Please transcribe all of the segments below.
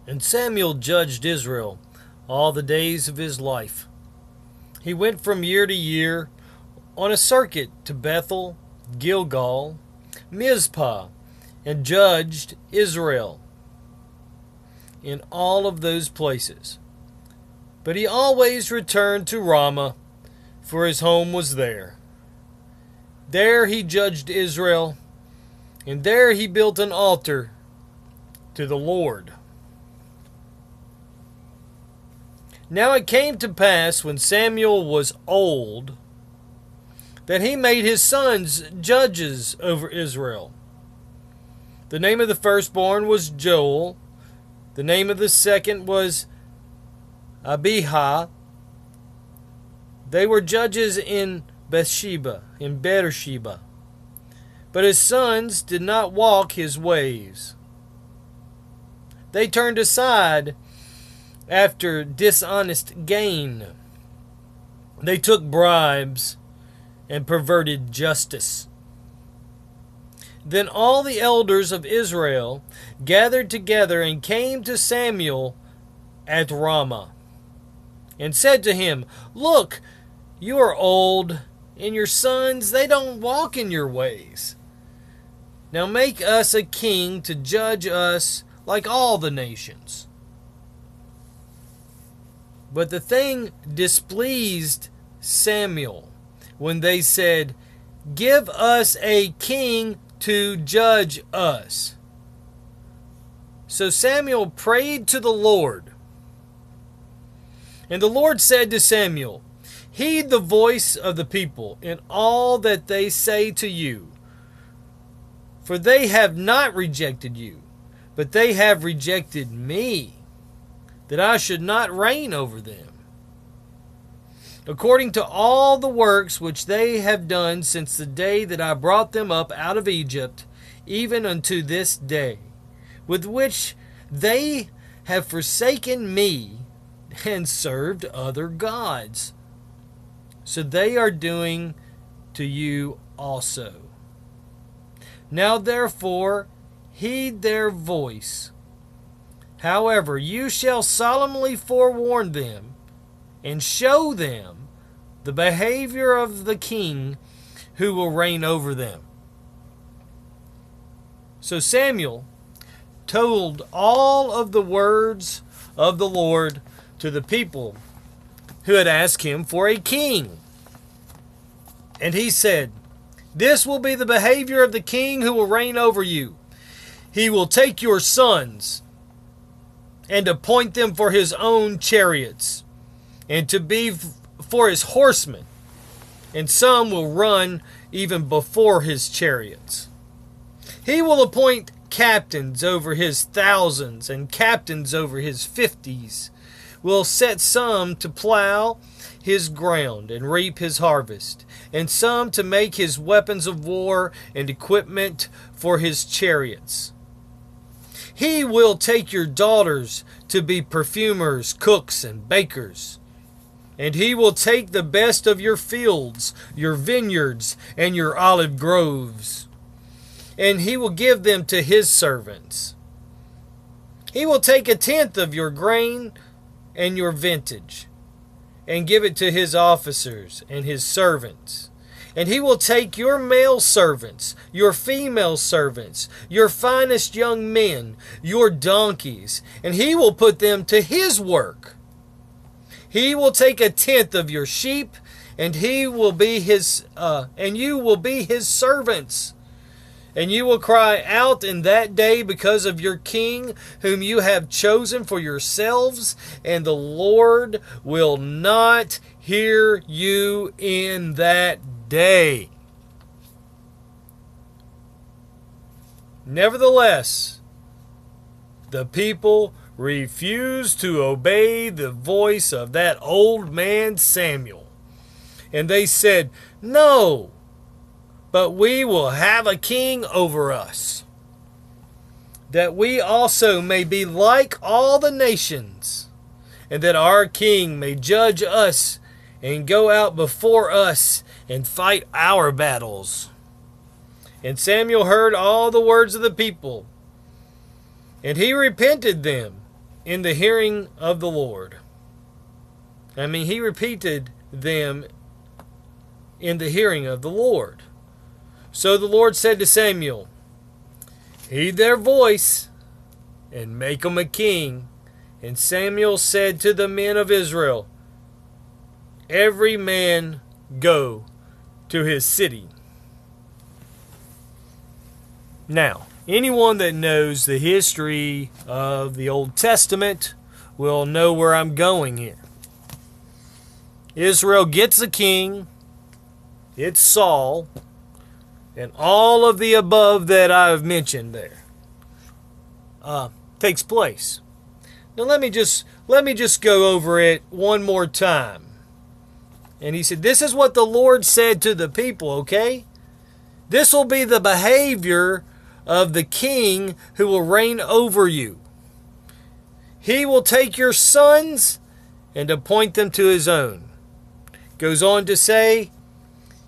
And Samuel judged Israel all the days of his life. He went from year to year on a circuit to Bethel, Gilgal, Mizpah, and judged Israel in all of those places. But he always returned to Ramah, for his home was there. There he judged Israel, and there he built an altar to the Lord. Now it came to pass when Samuel was old that he made his sons judges over Israel. The name of the firstborn was Joel. The name of the second was Abijah. They were judges in Beersheba. But his sons did not walk his ways. They turned aside after dishonest gain. They took bribes and perverted justice. Then all the elders of Israel gathered together and came to Samuel at Ramah and said to him, "Look, you are old, and your sons, they don't walk in your ways. Now make us a king to judge us like all the nations." But the thing displeased Samuel when they said, "Give us a king to judge us." So Samuel prayed to the Lord. And the Lord said to Samuel, "Heed the voice of the people in all that they say to you. For they have not rejected you, but they have rejected me, that I should not reign over them. According to all the works which they have done since the day that I brought them up out of Egypt, even unto this day, with which they have forsaken me and served other gods. So they are doing to you also. Now therefore heed their voice. However, you shall solemnly forewarn them and show them the behavior of the king who will reign over them." So Samuel told all of the words of the Lord to the people who had asked him for a king. And he said, "This will be the behavior of the king who will reign over you. He will take your sons and appoint them for his own chariots, and to be for his horsemen, and some will run even before his chariots. He will appoint captains over his thousands, and captains over his 50s, will set some to plow his ground and reap his harvest, and some to make his weapons of war and equipment for his chariots. He will take your daughters to be perfumers, cooks, and bakers. And he will take the best of your fields, your vineyards, and your olive groves, and he will give them to his servants. He will take 1/10 of your grain and your vintage, and give it to his officers and his servants. And he will take your male servants, your female servants, your finest young men, your donkeys, and he will put them to his work. He will take 1/10 of your sheep, and he will be his, and you will be his servants. And you will cry out in that day because of your king, whom you have chosen for yourselves, and the Lord will not hear you in that day. Nevertheless, the people refused to obey the voice of that old man Samuel. And they said, "No, but we will have a king over us, that we also may be like all the nations, and that our king may judge us and go out before us and fight our battles." And Samuel heard all the words of the people, and he repented them in the hearing of the Lord. I mean, he repeated them in the hearing of the Lord. So the Lord said to Samuel, heed their voice and make them a king. And Samuel said to the men of Israel, every man go to his city. Now, anyone that knows the history of the Old Testament will know where I'm going here. Israel gets a king. It's Saul. And all of the above that I've mentioned there takes place. Now let me just go over it one more time. And he said, this is what the Lord said to the people, okay? This will be the behavior of the king who will reign over you. He will take your sons and appoint them to his own. Goes on to say,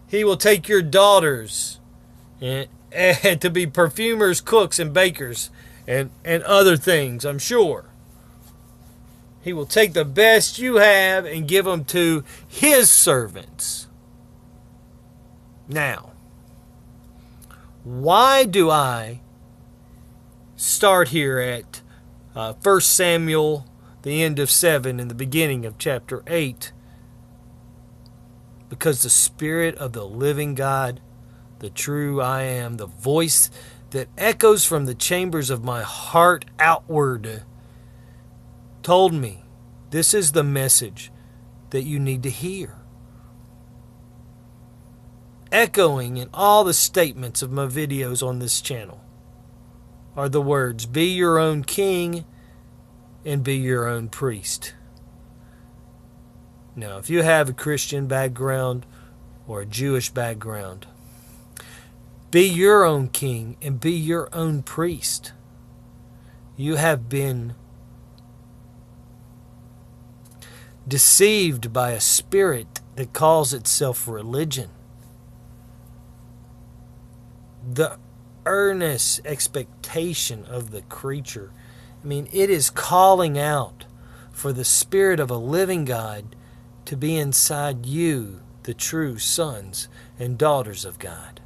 he will take your daughters and to be perfumers, cooks, and bakers, and other things, I'm sure. He will take the best you have and give them to his servants. Now, why do I start here at 1 Samuel, the end of 7, and the beginning of chapter 8? Because the Spirit of the living God, the true I am, the voice that echoes from the chambers of my heart outward, told me this is the message that you need to hear. Echoing in all the statements of my videos on this channel are the words, be your own king and be your own priest. Now, if you have a Christian background or a Jewish background, be your own king and be your own priest. You have been deceived by a spirit that calls itself religion. The earnest expectation of the creature, I mean, it is calling out for the Spirit of a living God to be inside you, the true sons and daughters of God.